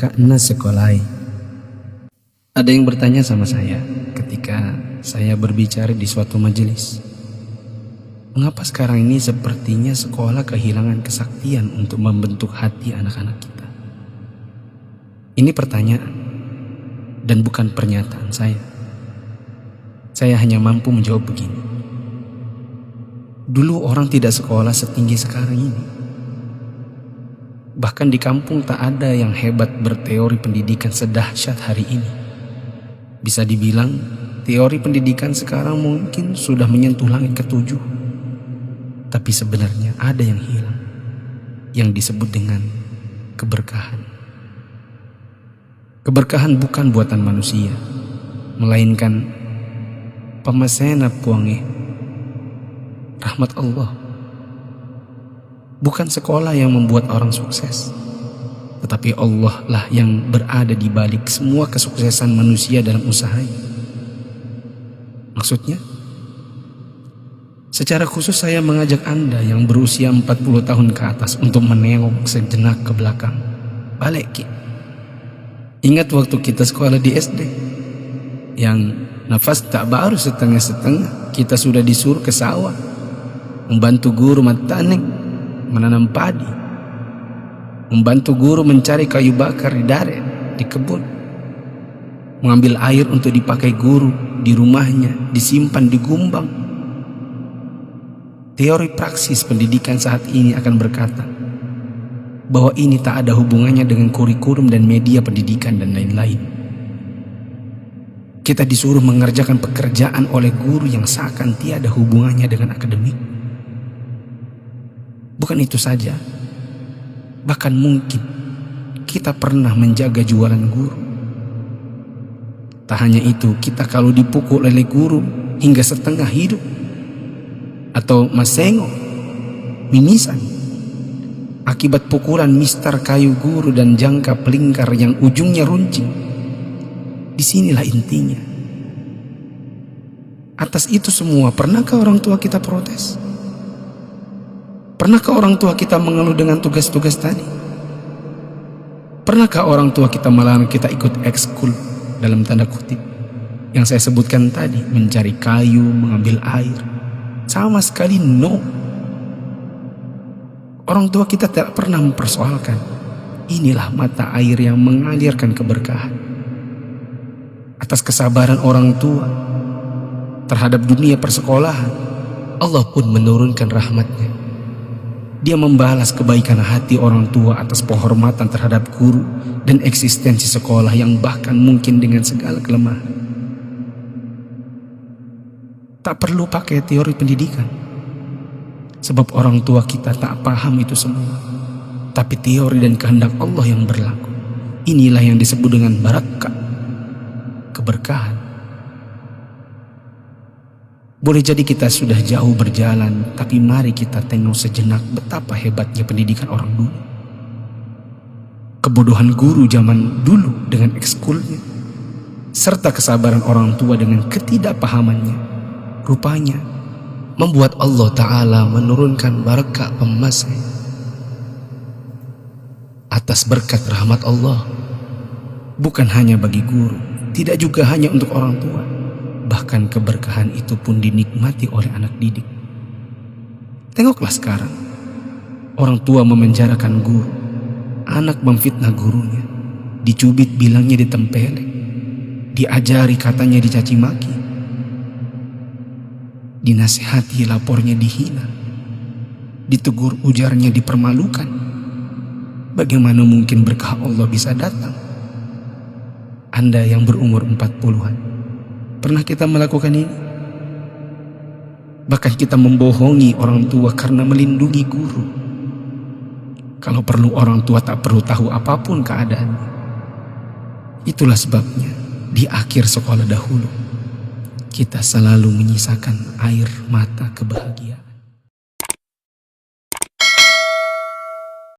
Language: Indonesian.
kakaknya sekolai. Ada yang bertanya sama saya ketika saya berbicara di suatu majelis, mengapa sekarang ini sepertinya sekolah kehilangan kesaktian untuk membentuk hati anak-anak kita? Ini pertanyaan dan bukan pernyataan saya. Saya hanya mampu menjawab begini. Dulu orang tidak sekolah setinggi sekarang ini. Bahkan di kampung tak ada yang hebat berteori pendidikan sedahsyat hari ini. Bisa dibilang teori pendidikan sekarang mungkin sudah menyentuh langit ketujuh. Tapi sebenarnya ada yang hilang, yang disebut dengan keberkahan. Keberkahan bukan buatan manusia, melainkan pemasena puange, rahmat Allah. Bukan sekolah yang membuat orang sukses, tetapi Allah lah yang berada di balik semua kesuksesan manusia dalam usahanya. Maksudnya, secara khusus saya mengajak Anda yang berusia 40 tahun ke atas untuk menengok sejenak ke belakang. Balik, Ki. Ingat waktu kita sekolah di SD, yang nafas tak baru setengah-setengah, kita sudah disuruh ke sawah, membantu guru matanik menanam padi, membantu guru mencari kayu bakar di daret, di kebun, mengambil air untuk dipakai guru di rumahnya, disimpan di gumbang. Teori praksis pendidikan saat ini akan berkata bahwa ini tak ada hubungannya dengan kurikulum dan media pendidikan dan lain-lain. Kita disuruh mengerjakan pekerjaan oleh guru yang seakan tiada hubungannya dengan akademik. Bukan itu saja, bahkan mungkin kita pernah menjaga jualan guru. Tak hanya itu, kita kalau dipukul oleh guru hingga setengah hidup, atau masengo, mimisan, akibat pukulan mistar kayu guru dan jangka pelingkar yang ujungnya runcing. Disinilah intinya. Atas itu semua, pernahkah orang tua kita protes? Pernahkah orang tua kita mengeluh dengan tugas-tugas tadi? Pernahkah orang tua kita melarang kita ikut ekskul dalam tanda kutip yang saya sebutkan tadi, mencari kayu, mengambil air? Sama sekali no. Orang tua kita tidak pernah mempersoalkan. Inilah mata air yang mengalirkan keberkahan. Atas kesabaran orang tua terhadap dunia persekolahan, Allah pun menurunkan rahmatnya. Dia membalas kebaikan hati orang tua atas penghormatan terhadap guru dan eksistensi sekolah yang bahkan mungkin dengan segala kelemahan. Tak perlu pakai teori pendidikan, sebab orang tua kita tak paham itu semua. Tapi teori dan kehendak Allah yang berlaku. Inilah yang disebut dengan barakah, keberkahan. Boleh jadi kita sudah jauh berjalan, tapi mari kita tengok sejenak betapa hebatnya pendidikan orang dulu. Kebodohan guru zaman dulu dengan ekskulnya, serta kesabaran orang tua dengan ketidakpahamannya, rupanya membuat Allah Ta'ala menurunkan barakah pemasai. Atas berkat rahmat Allah, bukan hanya bagi guru, tidak juga hanya untuk orang tua, bahkan keberkahan itu pun dinikmati oleh anak didik. Tengoklah sekarang, orang tua memenjarakan guru, anak memfitnah gurunya, dicubit bilangnya ditempelek, diajari katanya dicaci maki, dinasihati lapornya dihina, ditegur ujarnya dipermalukan. Bagaimana mungkin berkah Allah bisa datang? Anda yang berumur 40-an, pernah kita melakukan ini? Bahkan kita membohongi orang tua karena melindungi guru. Kalau perlu orang tua tak perlu tahu apapun keadaannya. Itulah sebabnya di akhir sekolah dahulu kita selalu menyisakan air mata kebahagiaan.